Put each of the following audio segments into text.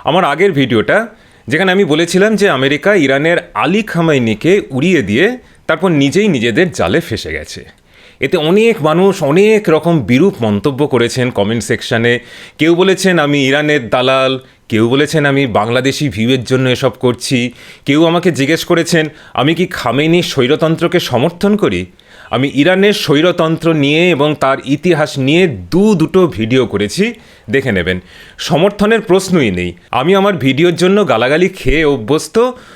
আমার আগের ভিডিওটা, যেখানে আমি বলেছিলাম যে আমেরিকা ইরানের আলী খামেনিকে উড়িয়ে দিয়ে তারপর নিজেই নিজেদের জালে ফেসে গেছে। এতে অনেক মানুষ অনেক রকম বিরূপ মন্তব্য করেছেন কমেন্ট সেকশানে। কেউ বলেছেন আমি ইরানের দালাল, কেউ বলেছেন আমি বাংলাদেশি ভিউয়ের জন্য এসব করছি, কেউ আমাকে জিজ্ঞেস করেছেন আমি কি খামেনির স্বৈরতন্ত্রকে সমর্থন করি। আমি ইরানের স্বৈরতন্ত্র নিয়ে এবং তার ইতিহাস নিয়ে দুটো ভিডিও করেছি, দেখে নেবেন। সমর্থনের প্রশ্নই নেই। আমি আমার ভিডিওর জন্য গালাগালি খেয়ে অভ্যস্ত,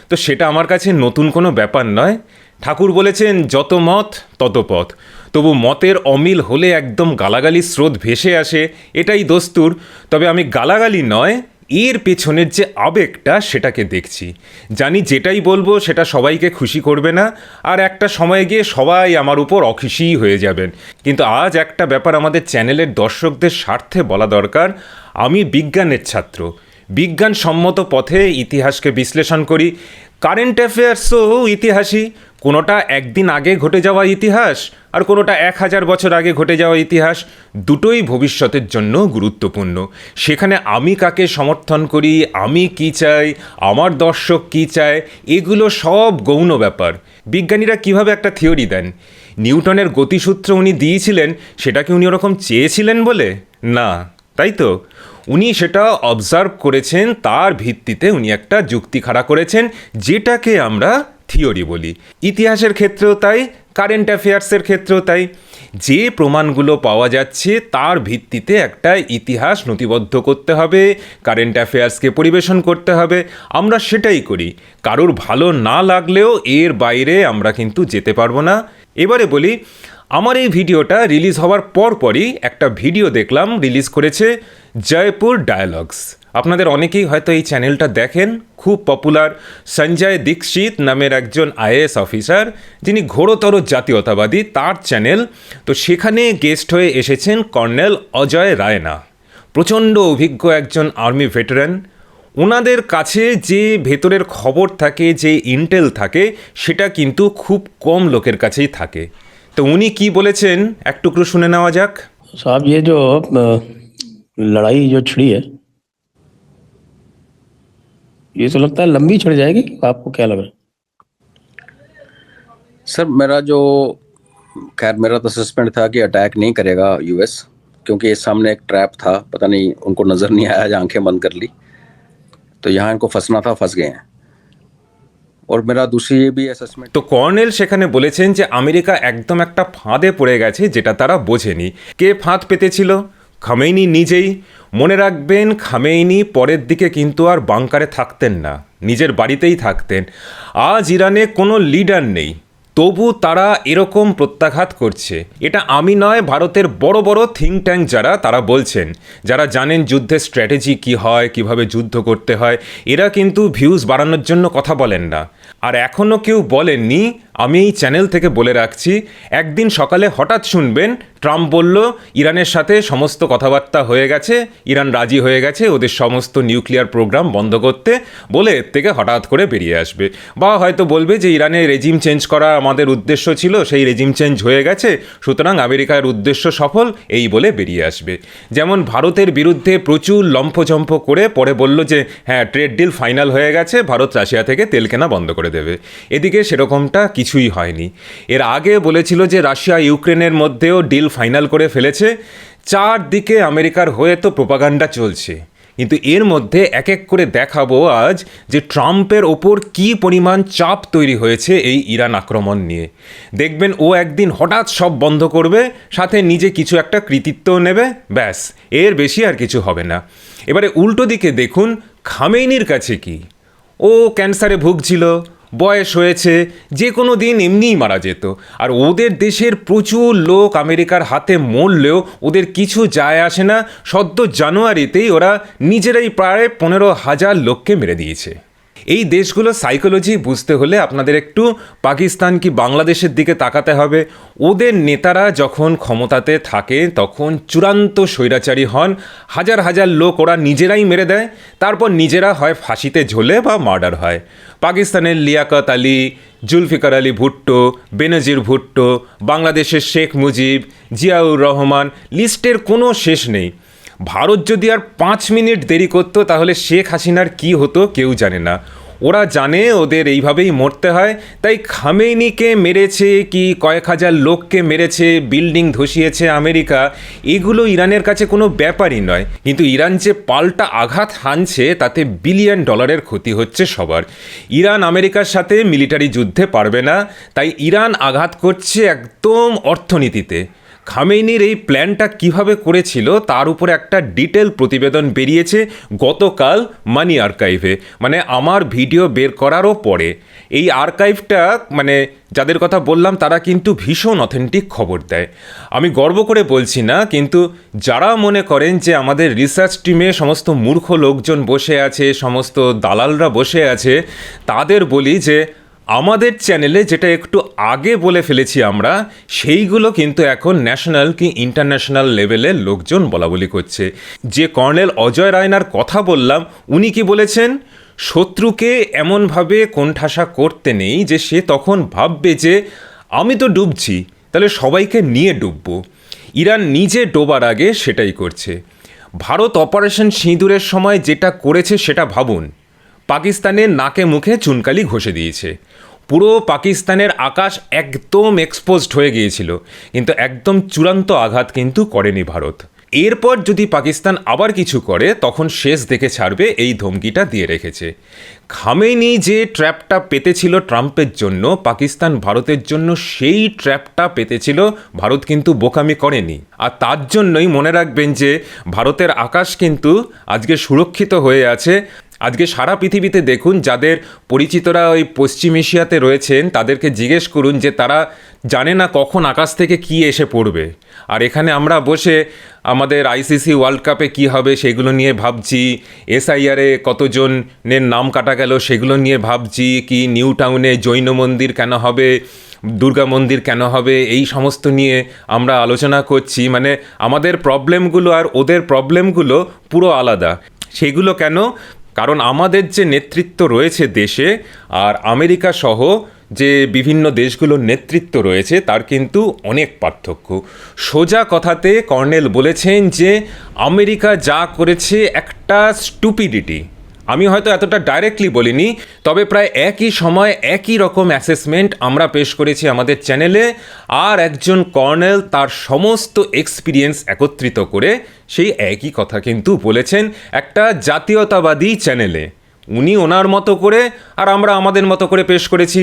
তো সেটা আমার কাছে নতুন কোনো ব্যাপার নয়। ঠাকুর বলেছেন যত মত তত পথ। তবু মতের অমিল হলে একদম গালাগালির স্রোত ভেসে আসে, এটাই দস্তুর। তবে আমি গালাগালি নয়, এর পেছনের যে আবেগটা সেটাকে দেখছি। জানি যেটাই বলবো সেটা সবাইকে খুশি করবে না, আর একটা সময়ে গিয়ে সবাই আমার উপর অখুশিই হয়ে যাবেন। কিন্তু আজ একটা ব্যাপার আমাদের চ্যানেলের দর্শকদের স্বার্থে বলা দরকার। আমি বিজ্ঞানের ছাত্র, বিজ্ঞানসম্মত পথে ইতিহাসকে বিশ্লেষণ করি। কারেন্ট অ্যাফেয়ার্সও ইতিহাসই। কোনোটা একদিন আগে ঘটে যাওয়া ইতিহাস, আর কোনোটা 1000 বছর আগে ঘটে যাওয়া ইতিহাস। দুটোই ভবিষ্যতের জন্য গুরুত্বপূর্ণ। সেখানে আমি কাকে সমর্থন করি, আমি কি চাই, আমার দর্শক কি চায়, এগুলো সব গৌণ ব্যাপার। বিজ্ঞানীরা কিভাবে একটা থিওরি দেন, নিউটনের গতিসূত্র উনি দিয়েছিলেন, সেটা কি উনি ওরকম চেয়েছিলেন বলে? না, তাই তো। উনি সেটা অবজার্ভ করেছেন, তার ভিত্তিতে উনি একটা যুক্তি খাড়া করেছেন, যেটাকে আমরা থিওরি বলি। ইতিহাসের ক্ষেত্রেও তাই, কারেন্ট অ্যাফেয়ার্সের ক্ষেত্রেও তাই। যে প্রমাণগুলো পাওয়া যাচ্ছে তার ভিত্তিতে একটা ইতিহাস নথিবদ্ধ করতে হবে, কারেন্ট অ্যাফেয়ার্সকে পরিবেশন করতে হবে। আমরা সেটাই করি। কারোর ভালো না লাগলেও এর বাইরে আমরা কিন্তু যেতে পারবো না। এবারে বলি, আমার এই ভিডিওটা রিলিজ হওয়ার পরপরই একটা ভিডিও দেখলাম, রিলিজ করেছে জয়পুর ডায়ালগস। আপনাদের অনেকেই হয়তো এই চ্যানেলটা দেখেন, খুব পপুলার। সঞ্জয় দীক্ষিত নামের একজন আইএএস অফিসার, যিনি ঘোরতর জাতীয়তাবাদী, তার চ্যানেল। তো সেখানে গেস্ট হয়ে এসেছেন কর্নেল অজয় রায়না, প্রচণ্ড অভিজ্ঞ একজন আর্মি ভেটারান। ওনাদের কাছে যে ভেতরের খবর থাকে, যে ইন্টেল থাকে, সেটা কিন্তু খুব কম লোকের কাছেই থাকে। তো উনি কি বলেছেন এক টুকরো শুনে নেওয়া যাক। साहब ये जो लड़ाई जो छिड़ी है, ये तो लगता है लंबी छिड़ जाएगी। आपको क्या लग रहा है? सर मेरा तो सस्पेंड था कि अटैक नहीं करेगा यूएस, क्योंकि इस सामने एक ट्रैप था, पता नहीं उनको नजर नहीं आया, आंखें बंद कर ली, तो यहाँ इनको फंसना था, फंस गए हैं। और मेरा दूसरी ये भी असेसमेंट। তো কর্নেল সেখানে বলেছেন যে আমেরিকা একদম একটা ফাঁদে পড়ে গেছে, যেটা তারা বোঝেনি। কে ফাঁদ পেতেছিল? খামেনি নিজেই। মনে রাখবেন, খামেনি পরের দিকে কিন্তু আর বাংকারে থাকতেন না, নিজের বাড়িতেই থাকতেন। আজ ইরানে কোনো লিডার নেই, তবু তারা এরকম প্রত্যাঘাত করছে। এটা আমি নয়, ভারতের বড় বড় থিঙ্ক ট্যাঙ্ক যারা, তারা বলছেন, যারা জানেন যুদ্ধের স্ট্র্যাটেজি কী হয়, কিভাবে যুদ্ধ করতে হয়, এরা কিন্তু ভিউজ বাড়ানোর জন্য কথা বলেন না। আর এখনও কেউ বলেননি, আমি এই চ্যানেল থেকে বলে রাখছি, একদিন সকালে হঠাৎ শুনবেন ট্রাম্প বলল ইরানের সাথে সমস্ত কথাবার্তা হয়ে গেছে, ইরান রাজি হয়ে গেছে ওদের সমস্ত নিউক্লিয়ার প্রোগ্রাম বন্ধ করতে, বলে এর থেকে হঠাৎ করে বেরিয়ে আসবে। বা হয়তো বলবে যে ইরানের রেজিম চেঞ্জ করা আমাদের উদ্দেশ্য ছিল, সেই রেজিম চেঞ্জ হয়ে গেছে, সুতরাং আমেরিকার উদ্দেশ্য সফল, এই বলে বেরিয়ে আসবে। যেমন ভারতের বিরুদ্ধে প্রচুর লম্ফঝম্প করে পরে বলল যে হ্যাঁ, ট্রেড ডিল ফাইনাল হয়ে গেছে, ভারত রাশিয়া থেকে তেল কেনা বন্ধ করে দেবে। এদিকে সেরকমটা কিছুই হয়নি। এর আগে বলেছিল যে রাশিয়া ইউক্রেনের মধ্যেও ডিল ফাইনাল করে ফেলেছে। চারদিকে আমেরিকার হয়ে তো প্রোপাগান্ডা চলছে। কিন্তু এর মধ্যে এক এক করে দেখাবো আজ যে ট্রাম্পের ওপর কী পরিমাণ চাপ তৈরি হয়েছে এই ইরান আক্রমণ নিয়ে। দেখবেন ও একদিন হঠাৎ সব বন্ধ করবে, সাথে নিজে কিছু একটা কৃতিত্বও নেবে, ব্যাস, এর বেশি আর কিছু হবে না। এবারে উল্টো দিকে দেখুন খামেনির কাছে কি। ও ক্যান্সারে ভুগছিল, বয়স হয়েছে, যে কোনো দিন এমনিই মারা যেত। আর ওদের দেশের প্রচুর লোক আমেরিকার হাতে মরলেও ওদের কিছু যায় আসে না। সদ্য জানুয়ারিতেই ওরা নিজেরাই প্রায় 15,000 লোককে মেরে দিয়েছে। এই দেশগুলো সাইকোলজি বুঝতে হলে আপনাদের একটু পাকিস্তান কি বাংলাদেশের দিকে তাকাতে হবে। ওদের নেতারা যখন ক্ষমতাতে থাকে তখন চূড়ান্ত স্বৈরাচারী হন, হাজার হাজার লোক ওরা নিজেরাই মেরে দেয়, তারপর নিজেরা হয় ফাঁসিতে ঝোলে বা মার্ডার হয়। পাকিস্তানের লিয়াকত আলী, জুলফিকার আলী ভুট্টো, বেনজির ভুট্টো, বাংলাদেশের শেখ মুজিব, জিয়াউর রহমান, লিস্টের কোনো শেষ নেই। ভারত যদি আর 5 মিনিট দেরি করতো তাহলে শেখ হাসিনার কি হতো কেউ জানে না। ওরা জানে ওদের এইভাবেই মরতে হয়, তাই খামেইনিকে মেরেছে কি কয়েক হাজার লোককে মেরেছে, বিল্ডিং ধসিয়েছে আমেরিকা, এগুলো ইরানের কাছে কোনো ব্যাপারই নয়। কিন্তু ইরান যে পাল্টা আঘাত হানছে তাতে বিলিয়ন ডলারের ক্ষতি হচ্ছে সবার। ইরান আমেরিকার সাথে মিলিটারি যুদ্ধে পারবে না, তাই ইরান আঘাত করছে একদম অর্থনীতিতে। খামেইনির এই প্ল্যানটা কিভাবে করেছিল তার উপরে একটা ডিটেল প্রতিবেদন বেরিয়েছে গতকাল মানি আর্কাইভে, মানে আমার ভিডিও বের করারও পরে। এই আর্কাইভটা মানে যাদের কথা বললাম তারা কিন্তু ভীষণ অথেন্টিক খবর দেয়। আমি গর্ব করে বলছি না, কিন্তু যারা মনে করেন যে আমাদের রিসার্চ টিমে সমস্ত মূর্খ লোকজন বসে আছে, সমস্ত দালালরা বসে আছে, তাদের বলি যে আমাদের চ্যানেলে যেটা একটু আগে বলে ফেলেছি আমরা, সেইগুলো কিন্তু এখন ন্যাশনাল কি ইন্টারন্যাশনাল লেভেলের লোকজন বলাবলি করছে। যে কর্নেল অজয় রায়নার কথা বললাম, উনি কি বলেছেন, শত্রুকে এমনভাবে কোণঠাসা করতে নেই যে সে তখন ভাববে যে আমি তো ডুবছি, তাহলে সবাইকে নিয়ে ডুববো। ইরান নিজে ডোবার আগে সেটাই করছে। ভারত অপারেশন সিঁদুরের সময় যেটা করেছে সেটা ভাবুন। পাকিস্তানের নাকে মুখে চুনকালি ঘষে দিয়েছে। পুরো পাকিস্তানের আকাশ একদম এক্সপোজড হয়ে গিয়েছিল, কিন্তু একদম চূড়ান্ত আঘাত কিন্তু করেনি ভারত। এরপর যদি পাকিস্তান আবার কিছু করে তখন শেষ দেখে ছাড়বে, এই ধমকিটা দিয়ে রেখেছে। খামেইনি যে ট্র্যাপটা পেতেছিল ট্রাম্পের জন্য, পাকিস্তান ভারতের জন্য সেই ট্র্যাপটা পেতেছিল, ভারত কিন্তু বোকামি করেনি। আর তার জন্যই মনে রাখবেন যে ভারতের আকাশ কিন্তু আজকে সুরক্ষিত হয়ে আছে। আজকে সারা পৃথিবীতে দেখুন, যাদের পরিচিতরা ওই পশ্চিম এশিয়াতে রয়েছেন তাদেরকে জিজ্ঞেস করুন যে তারা জানে না কখন আকাশ থেকে কি এসে পড়বে। আর এখানে আমরা বসে আমাদের আইসিসি ওয়ার্ল্ড কাপে কী হবে সেগুলো নিয়ে ভাবছি, এসআইআরে কতজনের নাম কাটা গেল সেগুলো নিয়ে ভাবছি, কি নিউ টাউনে জৈন মন্দির কেন হবে, দুর্গা মন্দির কেন হবে, এই সমস্ত নিয়ে আমরা আলোচনা করছি। মানে আমাদের প্রবলেমগুলো আর ওদের প্রবলেমগুলো পুরো আলাদা। সেগুলো কেন? কারণ আমাদের যে নেতৃত্ব রয়েছে দেশে, আর আমেরিকা সহ যে বিভিন্ন দেশগুলোর নেতৃত্ব রয়েছে তার কিন্তু অনেক পার্থক্য। সোজা কথাতে কর্নেল বলেছেন যে আমেরিকা যা করেছে একটা স্টুপিডিটি। আমি হয়তো এতটা ডাইরেক্টলি বলিনি, তবে প্রায় একই সময় একই রকম অ্যাসেসমেন্ট আমরা পেশ করেছি আমাদের চ্যানেলে। আর একজন কর্নেল তার সমস্ত এক্সপিরিয়েন্স একত্রিত করে সেই একই কথা কিন্তু বলেছেন একটা জাতীয়তাবাদী চ্যানেলে। উনি ওনার মতো করে আর আমরা আমাদের মতো করে পেশ করেছি।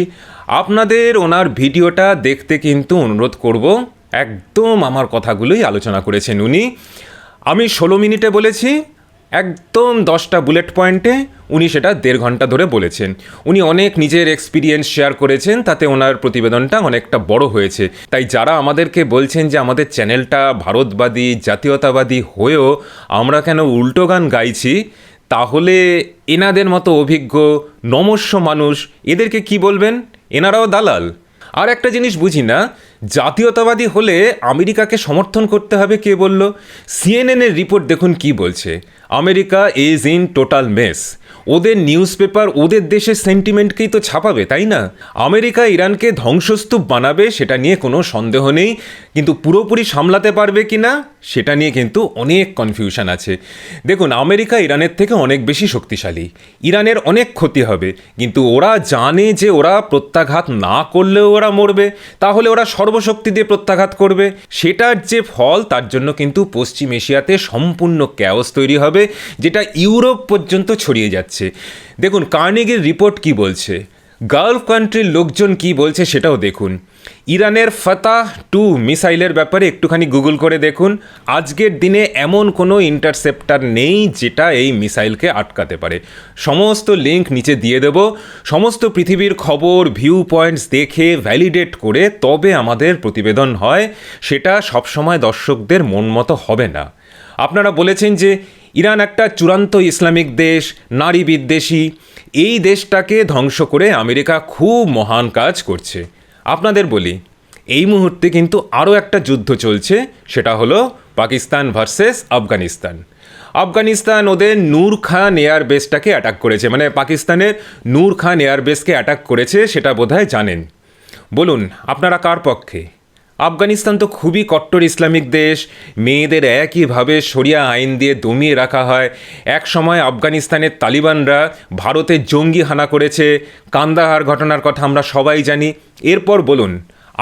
আপনাদের ওনার ভিডিওটা দেখতে কিন্তু অনুরোধ করব, একদম আমার কথাগুলোই আলোচনা করেছেন উনি। আমি 16 মিনিটে বলেছি, একদম 10টা বুলেট পয়েন্টে উনি সেটা 1.5 ঘন্টা ধরে বলেছেন। উনি অনেক নিজের এক্সপিরিয়েন্স শেয়ার করেছেন, তাতে ওনার প্রতিবেদনটা অনেকটা বড় হয়েছে। তাই যারা আমাদেরকে বলছেন যে আমাদের চ্যানেলটা ভারতবাদী জাতীয়তাবাদী হয়েও আমরা কেন উল্টো গান গাইছি, তাহলে এনাদের মতো অভিজ্ঞ নমস্য মানুষ এদেরকে কি বলবেন? এনারাও দালাল। আর একটা জিনিস বুঝি না, জাতীয়তাবাদী হলে আমেরিকাকে সমর্থন করতে হবে কে বলল? সিএনএনের রিপোর্ট দেখুন কি বলছে, America is in total mess. ওদের নিউজ পেপার ওদের দেশের সেন্টিমেন্টকেই তো ছাপাবে, তাই না? আমেরিকা ইরানকে ধ্বংসস্তূপ বানাবে সেটা নিয়ে কোনো সন্দেহ নেই, কিন্তু পুরোপুরি সামলাতে পারবে কি না সেটা নিয়ে কিন্তু অনেক কনফিউশন আছে। দেখুন, আমেরিকা ইরানের থেকে অনেক বেশি শক্তিশালী, ইরানের অনেক ক্ষতি হবে, কিন্তু ওরা জানে যে ওরা প্রত্যাঘাত না করলেও ওরা মরবে, তাহলে ওরা সর্বশক্তি দিয়ে প্রত্যাঘাত করবে। সেটার যে ফল, তার জন্য কিন্তু পশ্চিম এশিয়াতে সম্পূর্ণ ক্যাওস তৈরি হবে, যেটা ইউরোপ পর্যন্ত ছড়িয়ে যাচ্ছে। দেখুন কার্নেগির রিপোর্ট কি বলছে, গালফ কান্ট্রির লোকজন কি বলছে সেটাও দেখুন। ইরানের ফাতাহ 2 মিসাইলের ব্যাপারে একটুখানি গুগল করে দেখুন। আজকের দিনে এমন কোনো ইন্টারসেপ্টার নেই যেটা এই মিসাইলকে আটকাতে পারে। সমস্ত লিঙ্ক নিচে দিয়ে দেব। সমস্ত পৃথিবীর খবর ভিউ পয়েন্টস দেখে ভ্যালিডেট করে তবে আমাদের প্রতিবেদন হয়, সেটা সবসময় দর্শকদের মন মতো হবে না। আপনারা বলেছেন যে ইরান একটা চূড়ান্ত ইসলামিক দেশ, নারী বিদ্বেষী, এই দেশটাকে ধ্বংস করে আমেরিকা খুব মহান কাজ করছে। আপনাদের বলি, এই মুহূর্তে কিন্তু আরও একটা যুদ্ধ চলছে, সেটা হলো পাকিস্তান ভার্সেস আফগানিস্তান। আফগানিস্তান ওদের নূর খান এয়ার বেসটাকে অ্যাটাক করেছে, মানে পাকিস্তানের নূর খান এয়ার বেসকে অ্যাটাক করেছে, সেটা বোধহয় জানেন। বলুন আপনারা কার পক্ষে? আফগানিস্তান তো খুবই কট্টর ইসলামিক দেশ, মেয়েদের একইভাবে শরিয়া আইন দিয়ে দমিয়ে রাখা হয়। এক সময় আফগানিস্তানের তালিবানরা ভারতে জঙ্গি হানা করেছে, কান্দাহার ঘটনার কথা আমরা সবাই জানি। এরপর বলুন,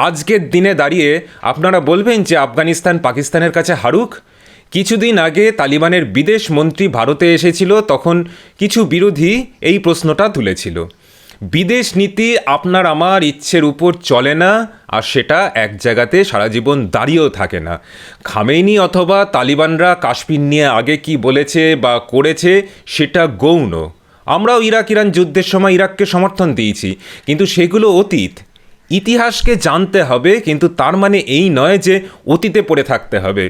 আজকের দিনে দাঁড়িয়ে আপনারা বলবেন যে আফগানিস্তান পাকিস্তানের কাছে হারুক? কিছুদিন আগে তালিবানের বিদেশ মন্ত্রী ভারতে এসেছিল, তখন কিছু বিরোধী এই প্রশ্নটা তুলেছিল। বিদেশ নীতি আপনার আমার ইচ্ছের উপর চলে না, আর সেটা এক জায়গাতে সারা জীবন দাঁড়িয়েও থাকে না। খামেনি অথবা তালিবানরা কাশ্মীর নিয়ে আগে কি বলেছে বা করেছে সেটা গৌণ। আমরাও ইরাক ইরান যুদ্ধের সময় ইরাককে সমর্থন দিয়েছি, কিন্তু সেগুলো অতীত। ইতিহাসকে জানতে হবে, কিন্তু তার মানে এই নয় যে অতীতে পড়ে থাকতে হবে।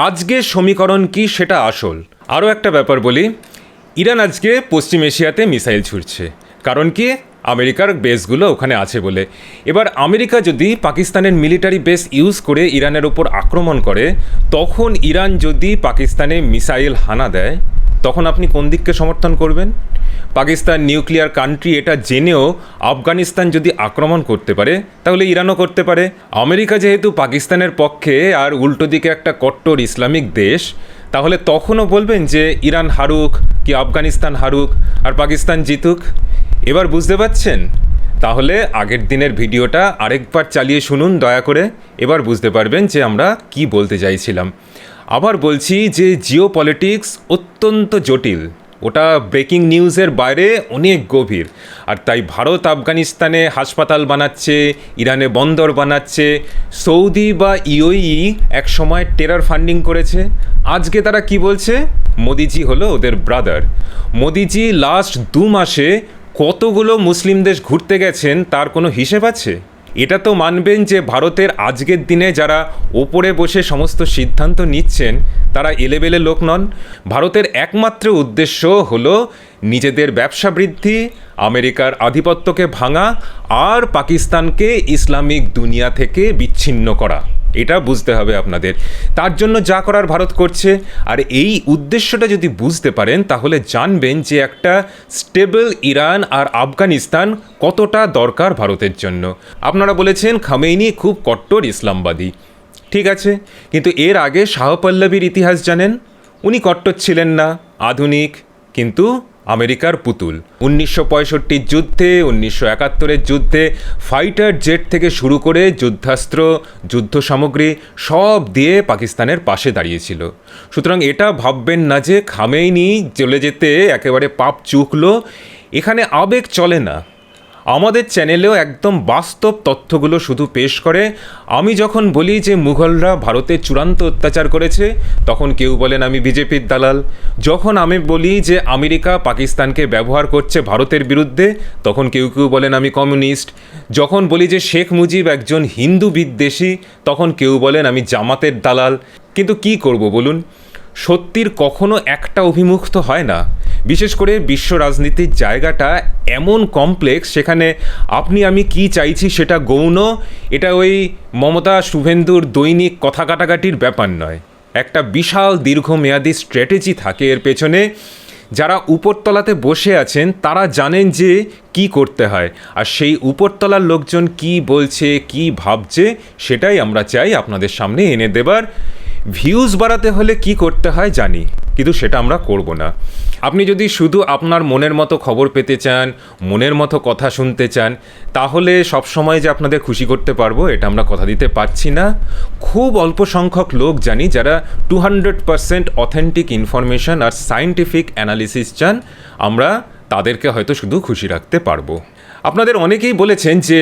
আজকের সমীকরণ কি সেটা আসল। আরও একটা ব্যাপার বলি, ইরান আজকে পশ্চিম এশিয়াতে মিসাইল ছুড়ছে, কারণ কি? আমেরিকার বেসগুলো ওখানে আছে বলে। এবার আমেরিকা যদি পাকিস্তানের মিলিটারি বেস ইউজ করে ইরানের ওপর আক্রমণ করে, তখন ইরান যদি পাকিস্তানে মিসাইল হানা দেয়, তখন আপনি কোন দিককে সমর্থন করবেন? পাকিস্তান নিউক্লিয়ার কান্ট্রি এটা জেনেও আফগানিস্তান যদি আক্রমণ করতে পারে, তাহলে ইরানও করতে পারে। আমেরিকা যেহেতু পাকিস্তানের পক্ষে আর উল্টো দিকে একটা কট্টর ইসলামিক দেশ, তাহলে তখনও বলবেন যে ইরান হারুক কি আফগানিস্তান হারুক আর পাকিস্তান জিতুক। এবার বুঝতে পারছেন? তাহলে আগের দিনের ভিডিওটা আরেকবার চালিয়ে শুনুন দয়া করে, এবার বুঝতে পারবেন যে আমরা কি বলতে চাইছিলাম। আবার বলছি যে জিও পলিটিক্স অত্যন্ত জটিল, ওটা ব্রেকিং নিউজের বাইরে অনেক গভীর। আর তাই ভারত আফগানিস্তানে হাসপাতাল বানাচ্ছে, ইরানে বন্দর বানাচ্ছে। সৌদি বা ইউএই এক সময় টেরর ফান্ডিং করেছে, আজকে তারা কি বলছে? মোদিজি হলো ওদের ব্রাদার। মোদিজি লাস্ট 2 মাসে কতগুলো মুসলিম দেশ ঘুরতে গেছেন তার কোনো হিসেব আছে? এটা তো মানবেন যে ভারতের আজকের দিনে যারা ওপরে বসে সমস্ত সিদ্ধান্ত নিচ্ছেন তারা এলেবেলে লোক নন। ভারতের একমাত্র উদ্দেশ্য হলো নিজেদের ব্যবসা বৃদ্ধি, আমেরিকার আধিপত্যকে ভাঙা আর পাকিস্তানকে ইসলামিক দুনিয়া থেকে বিচ্ছিন্ন করা। এটা বুঝতে হবে আপনাদের। তার জন্য যা করার ভারত করছে। আর এই উদ্দেশ্যটা যদি বুঝতে পারেন, তাহলে জানবেন যে একটা স্টেবল ইরান আর আফগানিস্তান কতটা দরকার ভারতের জন্য। আপনারা বলেছেন খামেনি খুব কট্টর ইসলামবাদী, ঠিক আছে, কিন্তু এর আগে শাহ পল্লবীর ইতিহাস জানেন? উনি কট্টর ছিলেন না, আধুনিক, কিন্তু আমেরিকার পুতুল। 1965 যুদ্ধে, 1971 যুদ্ধে ফাইটার জেট থেকে শুরু করে যুদ্ধাস্ত্র, যুদ্ধ সামগ্রী সব দিয়ে পাকিস্তানের পাশে দাঁড়িয়েছিল। সুতরাং এটা ভাববেন না যে খামেনি চলে যেতে একেবারে পাপ চুকলো। এখানে আবেগ চলে না। আমাদের চ্যানেলেও একদম বাস্তব তথ্যগুলো শুধু পেশ করে। আমি যখন বলি যে মুঘলরা ভারতে চূড়ান্ত অত্যাচার করেছে, তখন কেউ বলেন আমি বিজেপির দালাল। যখন আমি বলি যে আমেরিকা পাকিস্তানকে ব্যবহার করছে ভারতের বিরুদ্ধে, তখন কেউ কেউ বলেন আমি কমিউনিস্ট। যখন বলি যে শেখ মুজিব একজন হিন্দু বিদ্বেষী, তখন কেউ বলেন আমি জামাতের দালাল। কিন্তু কি করব বলুন? সত্যির কখনো একটা অভিমুখ তো হয় না। বিশেষ করে বিশ্ব রাজনীতির জায়গাটা এমন কমপ্লেক্স, সেখানে আপনি আমি কি চাইছি সেটা গৌণ। এটা ওই মমতা শুভেন্দুর দৈনিক কথা কাটাকাটির ব্যাপার নয়। একটা বিশাল দীর্ঘমেয়াদী স্ট্র্যাটেজি থাকে এর পেছনে। যারা উপরতলাতে বসে আছেন তারা জানেন যে কি করতে হয়, আর সেই উপরতলার লোকজন কি বলছে, কি ভাবছে, সেটাই আমরা চাই আপনাদের সামনে এনে দেবার। ভিউজ বাড়াতে হলে কি করতে হয় জানি, কিন্তু সেটা আমরা করব না। আপনি যদি শুধু আপনার মনের মতো খবর পেতে চান, মনের মতো কথা শুনতে চান, তাহলে সবসময় যে আপনাদের খুশি করতে পারবো এটা আমরা কথা দিতে পারছি না। খুব অল্প সংখ্যক লোক জানি যারা 200% অথেন্টিক ইনফরমেশন আর সায়েন্টিফিক অ্যানালিসিস চান। আমরা তাদেরকে হয়তো শুধু খুশি রাখতে পারবো। আপনাদের অনেকেই বলেছেন যে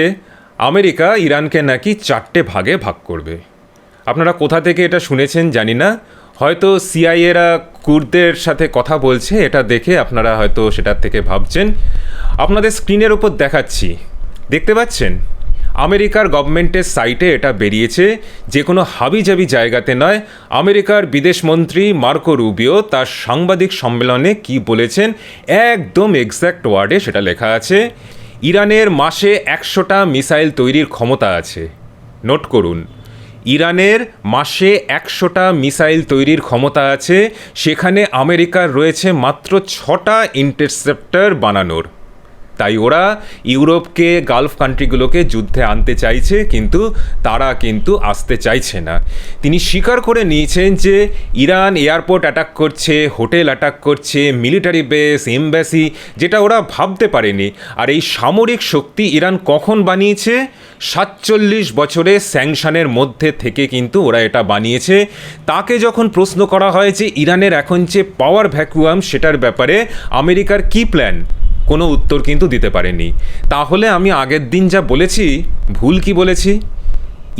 আমেরিকা ইরানকে নাকি 4টে ভাগে ভাগ করবে। আপনারা কোথা থেকে এটা শুনেছেন জানি না, হয়তো সিআইএরা কুর্দের সাথে কথা বলছে, এটা দেখে আপনারা হয়তো সেটার থেকে ভাবছেন। আপনাদের স্ক্রিনের ওপর দেখাচ্ছি, দেখতে পাচ্ছেন? আমেরিকার গভর্নমেন্টের সাইটে এটা বেরিয়েছে, যে কোনো হাবিজাবি জায়গাতে নয়। আমেরিকার বিদেশমন্ত্রী মার্কো রুবিও তার সাংবাদিক সম্মেলনে কি বলেছেন, একদম এক্স্যাক্ট ওয়ার্ডে সেটা লেখা আছে। ইরানের মাসে 100টা মিসাইল তৈরির ক্ষমতা আছে। নোট করুন, ইরানের মাসে 100টা মিসাইল তৈরির ক্ষমতা আছে, সেখানে আমেরিকার রয়েছে মাত্র 6টা ইন্টারসেপ্টর বানানোর। তাই ওরা ইউরোপকে গালফ কান্ট্রিগুলোকে যুদ্ধে আনতে চাইছে, কিন্তু তারা কিন্তু আসতে চাইছে না। তিনি স্বীকার করে নিয়েছেন যে ইরান এয়ারপোর্ট অ্যাটাক করছে, হোটেল অ্যাটাক করছে, মিলিটারি বেস, এমব্যাসি, যেটা ওরা ভাবতে পারেনি। আর এই সামরিক শক্তি ইরান কখন বানিয়েছে? 47 বছরের স্যাংশনের মধ্যে থেকে কিন্তু ওরা এটা বানিয়েছে। তাকে যখন প্রশ্ন করা হয় যে ইরানের এখন যে পাওয়ার ভ্যাকুয়াম সেটার ব্যাপারে আমেরিকার কী প্ল্যান, কোনো উত্তর কিন্তু দিতে পারেনি। তাহলে আমি আগের দিন যা বলেছি, ভুল কি বলেছি?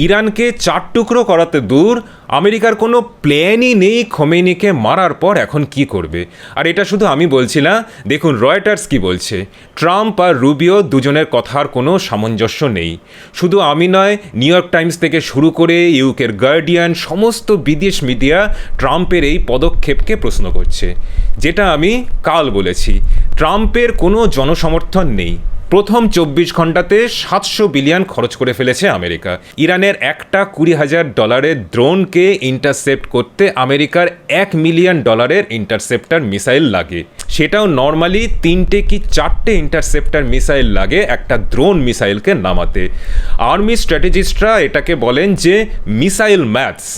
ইরানকে 4 টুকরো করাতে দূর, আমেরিকার কোনো প্ল্যানই নেই খোমেনিকে মারার পর এখন কি করবে। আর এটা শুধু আমি বলছি না, দেখুন রয়টার্স কি বলছে। ট্রাম্প আর রুবিও দুজনের কথার কোনো সামঞ্জস্য নেই। শুধু আমি নয়, নিউ ইয়র্ক টাইমস থেকে শুরু করে ইউকের গার্ডিয়ান, সমস্ত বিদেশ মিডিয়া ট্রাম্পের এই পদক্ষেপকে প্রশ্ন করছে। যেটা আমি কাল বলেছি, ট্রাম্পের কোনো জনসমর্থন নেই। প্রথম 24 ঘন্টাতে 700 বিলিয়ন খরচ করে ফেলেছে আমেরিকা। ইরানের একটা $20,000 ড্রোনকে ইন্টারসেপ্ট করতে আমেরিকার $1 মিলিয়ন ইন্টারসেপ্টার মিসাইল লাগে। সেটাও নর্মালি 3টে কি 4টে ইন্টারসেপ্টার মিসাইল লাগে একটা ড্রোন মিসাইলকে নামাতে। আর্মি স্ট্র্যাটেজিস্টরা এটাকে বলেন যে মিসাইল ম্যাথস।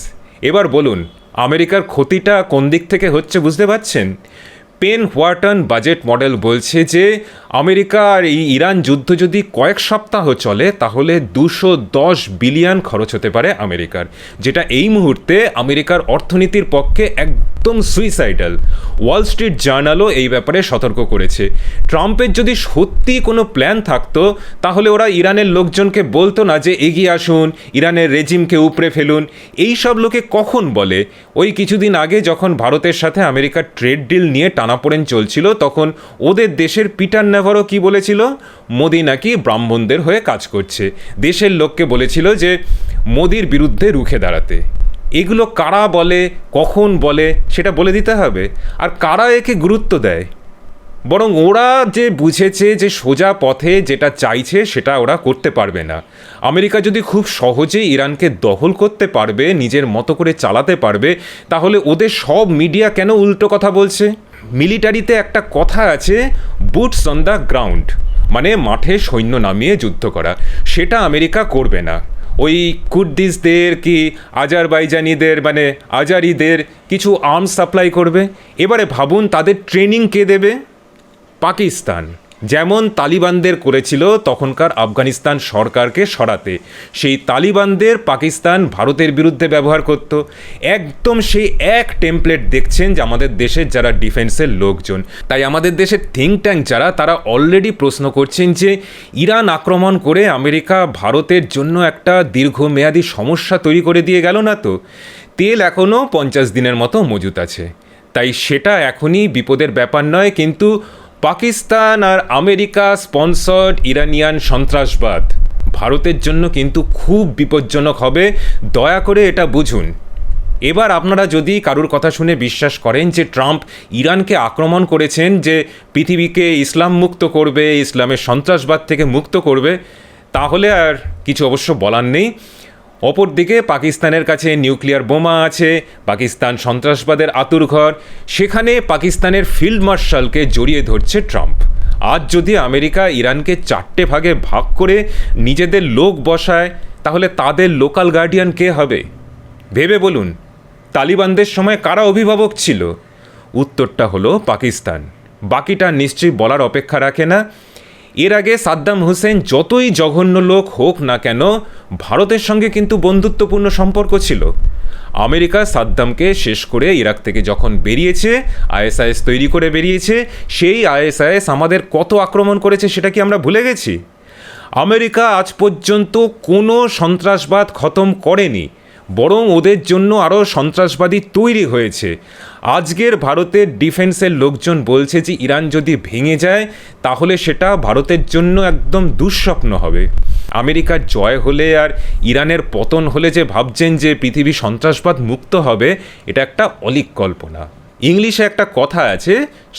এবার বলুন আমেরিকার ক্ষতিটা কোন দিক থেকে হচ্ছে বুঝতে পারছেন? পেন হোয়াটন বাজেট মডেল বলছে যে আমেরিকা আর এই ইরান যুদ্ধ যদি কয়েক সপ্তাহ চলে তাহলে 210 বিলিয়ন খরচ হতে পারে আমেরিকার, যেটা এই মুহূর্তে আমেরিকার অর্থনীতির পক্ষে একদম সুইসাইডাল। ওয়াল স্ট্রিট জার্নালও এই ব্যাপারে সতর্ক করেছে। ট্রাম্পের যদি সত্যি কোনো প্ল্যান থাকতো তাহলে ওরা ইরানের লোকজনকে বলতো না যে এগিয়ে আসুন, ইরানের রেজিমকে উপড়ে ফেলুন। এই সব লোকে কখন বলে? ওই কিছুদিন আগে যখন ভারতের সাথে আমেরিকার ট্রেড ডিল নিয়ে টানাপোড়েন চলছিল, তখন ওদের দেশের পিটার নেভারো কি বলেছিল? মোদি নাকি ব্রাহ্মণদের হয়ে কাজ করছে। দেশের লোককে বলেছিল যে মোদির বিরুদ্ধে রুখে দাঁড়াতে। এগুলো কারা বলে, কখন বলে, সেটা বলে দিতে হবে। আর কারা একে গুরুত্ব দেয়? বরং ওরা যে বুঝেছে যে সোজা পথে যেটা চাইছে সেটা ওরা করতে পারবে না। আমেরিকা যদি খুব সহজে ইরানকে দখল করতে পারবে, নিজের মতো করে চালাতে পারবে, তাহলে ওদের সব মিডিয়া কেন উল্টো কথা বলছে? মিলিটারিতে একটা কথা আছে, বুটস অন দ্য গ্রাউন্ড, মানে মাঠে সৈন্য নামিয়ে যুদ্ধ করা। সেটা আমেরিকা করবে না। ওই কুর্দিসদের কি আজারবাইজানিদের মানে আজারিদের কিছু আর্মস সাপ্লাই করবে। এবারে ভাবুন তাদের ট্রেনিং কে দেবে? পাকিস্তান। যেমন তালিবানদের করেছিল তখনকার আফগানিস্তান সরকারকে সরাতে, সেই তালিবানদের পাকিস্তান ভারতের বিরুদ্ধে ব্যবহার করত। একদম সেই এক টেমপ্লেট দেখছেন যে আমাদের দেশের যারা ডিফেন্সের লোকজন। তাই আমাদের দেশের থিঙ্ক ট্যাঙ্ক যারা, তারা অলরেডি প্রশ্ন করছেন যে ইরান আক্রমণ করে আমেরিকা ভারতের জন্য একটা দীর্ঘমেয়াদী সমস্যা তৈরি করে দিয়ে গেল না তো? তেল এখনও 50 দিনের মতো মজুত আছে, তাই সেটা এখনই বিপদের ব্যাপার নয়। কিন্তু পাকিস্তান আর আমেরিকা স্পন্সর্ড ইরানিয়ান সন্ত্রাসবাদ ভারতের জন্য কিন্তু খুব বিপজ্জনক হবে। দয়া করে এটা বুঝুন। এবার আপনারা যদি কারুর কথা শুনে বিশ্বাস করেন যে ট্রাম্প ইরানকে আক্রমণ করেছেন যে পৃথিবীকে ইসলাম মুক্ত করবে, ইসলামের সন্ত্রাসবাদ থেকে মুক্ত করবে, তাহলে আর কিছু অবশ্য বলার নেই। অপরদিকে পাকিস্তানের কাছে নিউক্লিয়ার বোমা আছে, পাকিস্তান সন্ত্রাসবাদের আতুরঘর, সেখানে পাকিস্তানের ফিল্ড মার্শালকে জড়িয়ে ধরছে ট্রাম্প। আজ যদি আমেরিকা ইরানকে 4টে ভাগে ভাগ করে নিজেদের লোক বসায়, তাহলে তাদের লোকাল গার্ডিয়ান কে হবে? ভেবে বলুন, তালিবানদের সময় কারা অভিভাবক ছিল? উত্তরটা হলো পাকিস্তান। বাকিটা নিশ্চয়ই বলার অপেক্ষা রাখে না। এর আগে সাদ্দাম হোসেন যতই জঘন্য লোক হোক না কেন, ভারতের সঙ্গে কিন্তু বন্ধুত্বপূর্ণ সম্পর্ক ছিল। আমেরিকা সাদ্দামকে শেষ করে ইরাক থেকে যখন বেরিয়েছে, আইএসআইএস তৈরি করে বেরিয়েছে, সেই আইএসআইএস আমাদের কত আক্রমণ করেছে সেটা কি আমরা ভুলে গেছি? আমেরিকা আজ পর্যন্ত কোনো সন্ত্রাসবাদ খতম করেনি, বরং ওদের জন্য আরও সন্ত্রাসবাদী তৈরি হয়েছে। আজকের ভারতের ডিফেন্সের লোকজন বলছে যে ইরান যদি ভেঙে যায় তাহলে সেটা ভারতের জন্য একদম দুঃস্বপ্ন হবে। আমেরিকার জয় হলে আর ইরানের পতন হলে যে ভাবছেন যে পৃথিবী সন্ত্রাসবাদ মুক্ত হবে, এটা একটা অলীক কল্পনা। ইংলিশে একটা কথা আছে,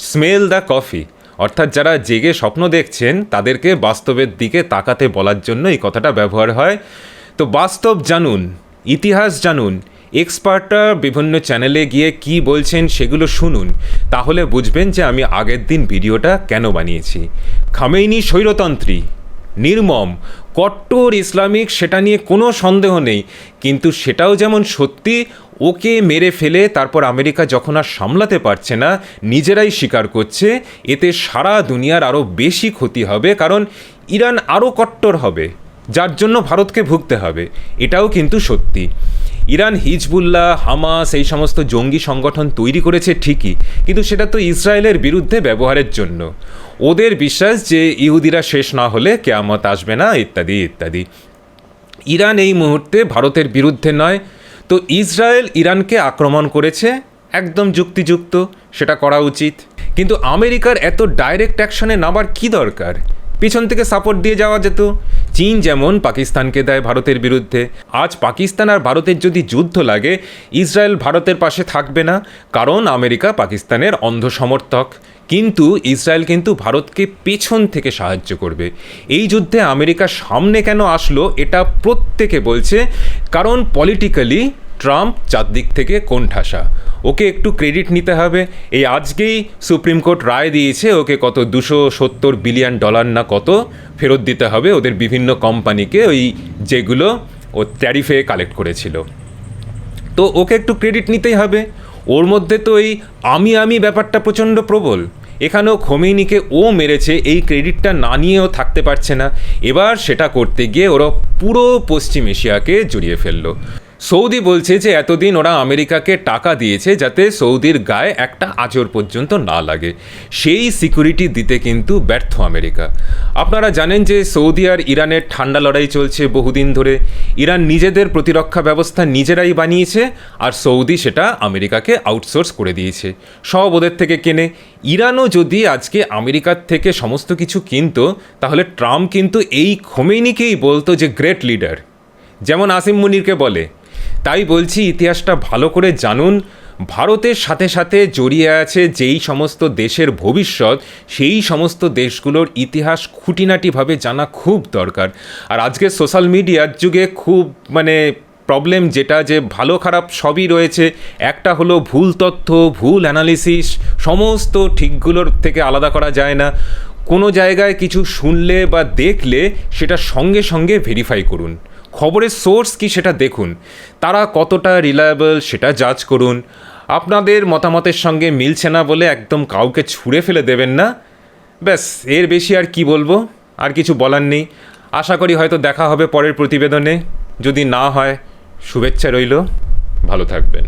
স্মেল দ্য কফি, অর্থাৎ যারা জেগে স্বপ্ন দেখছেন তাদেরকে বাস্তবের দিকে তাকাতে বলার জন্য এই কথাটা ব্যবহার হয়। তো বাস্তব জানুন, ইতিহাস জানুন, এক্সপার্টরা বিভিন্ন চ্যানেলে গিয়ে কি বলছেন সেগুলো শুনুন, তাহলে বুঝবেন যে আমি আগের দিন ভিডিওটা কেন বানিয়েছি। খামেইনি স্বৈরতন্ত্রী, নির্মম, কট্টর ইসলামিক, সেটা নিয়ে কোনো সন্দেহ নেই, কিন্তু সেটাও যেমন সত্যি, ওকে মেরে ফেলে তারপর আমেরিকা যখন আর সামলাতে পারছে না, নিজেরাই স্বীকার করছে, এতে সারা দুনিয়ার আরও বেশি ক্ষতি হবে, কারণ ইরান আরও কট্টর হবে, যার জন্য ভারতকে ভুগতে হবে। এটাও কিন্তু সত্যি। ইরান হিজবুল্লাহ, হামাস এই সমস্ত জঙ্গি সংগঠন তৈরি করেছে ঠিকই, কিন্তু সেটা তো ইসরায়েলের বিরুদ্ধে ব্যবহারের জন্য। ওদের বিশ্বাস যে ইহুদিরা শেষ না হলে কেয়ামত আসবে না, ইত্যাদি ইত্যাদি। ইরান এই মুহূর্তে ভারতের বিরুদ্ধে নয়, তো ইসরায়েল ইরানকে আক্রমণ করেছে, একদম যুক্তিযুক্ত, সেটা করা উচিত। কিন্তু আমেরিকার এত ডাইরেক্ট অ্যাকশনে নামার কী দরকার? পিছন থেকে সাপোর্ট দিয়ে যাওয়া যেত। চীন যেমন পাকিস্তানকে দেয় ভারতের বিরুদ্ধে। আজ পাকিস্তান আর ভারতের যদি যুদ্ধ লাগে, ইসরায়েল ভারতের পাশে থাকবে না, কারণ আমেরিকা পাকিস্তানের অন্ধ সমর্থক। কিন্তু ইসরায়েল কিন্তু ভারতকে পেছন থেকে সাহায্য করবে। এই যুদ্ধে আমেরিকা সামনে কেন আসলো এটা প্রত্যেকে বলছে, কারণ পলিটিক্যালি ট্রাম্প চারদিক থেকে কোণঠাসা। ওকে একটু ক্রেডিট নিতে হবে। এই আজকেই সুপ্রিম কোর্ট রায় দিয়েছে ওকে কত $270 বিলিয়ন না কত ফেরত দিতে হবে ওদের বিভিন্ন কোম্পানিকে, ওই যেগুলো ও ট্যারিফে কালেক্ট করেছিল। তো ওকে একটু ক্রেডিট নিতেই হবে। ওর মধ্যে তো এই আমি ব্যাপারটা প্রচণ্ড প্রবল। এখানেও খোমেনিকে ও মেরেছে, এই ক্রেডিটটা না নিয়েও থাকতে পারছে না। এবার সেটা করতে গিয়ে ওরা পুরো পশ্চিম এশিয়াকে জড়িয়ে ফেললো। সৌদি বলছে যে এতদিন ওরা আমেরিকাকে টাকা দিয়েছে যাতে সৌদির গায়ে একটা আঁচড় পর্যন্ত না লাগে, সেই সিকিউরিটি দিতে কিন্তু ব্যর্থ আমেরিকা। আপনারা জানেন যে সৌদি আর ইরানের ঠান্ডা লড়াই চলছে বহুদিন ধরে। ইরান নিজেদের প্রতিরক্ষা ব্যবস্থা নিজেরাই বানিয়েছে, আর সৌদি সেটা আমেরিকাকে আউটসোর্স করে দিয়েছে, সব ওদের থেকে কেনে। ইরানও যদি আজকে আমেরিকার থেকে সমস্ত কিছু কিনতো, তাহলে ট্রাম্প কিন্তু এই খোমেনিকেই বলতো যে গ্রেট লিডার, যেমন আসিম মুনিরকে বলে। তাই বলছি, ইতিহাসটা ভালো করে জানুন। ভারতের সাথে সাথে জড়িয়ে আছে যেই সমস্ত দেশের ভবিষ্যৎ, সেই সমস্ত দেশগুলোর ইতিহাস খুঁটিনাটিভাবে জানা খুব দরকার। আর আজকে সোশ্যাল মিডিয়ার যুগে খুব প্রবলেম যেটা, যে ভালো খারাপ সবই রয়েছে, একটা হলো ভুল তথ্য, ভুল অ্যানালিসিস, সমস্ত ঠিকগুলোর থেকে আলাদা করা যায় না। কোনো জায়গায় কিছু শুনলে বা দেখলে সেটা সঙ্গে সঙ্গে ভেরিফাই করুন, খবরের সোর্স কি সেটা দেখুন, তারা কতটা রিলায়েবল সেটা জাজ করুন। আপনাদের মতামতের সঙ্গে মিলছে না বলে একদম কাউকে ছুঁড়ে ফেলে দেবেন না। ব্যাস, এর বেশি আর কি বলবো, আর কিছু বলার নেই। আশা করি হয়তো দেখা হবে পরের প্রতিবেদনে, যদি না হয় শুভেচ্ছা রইল, ভালো থাকবেন।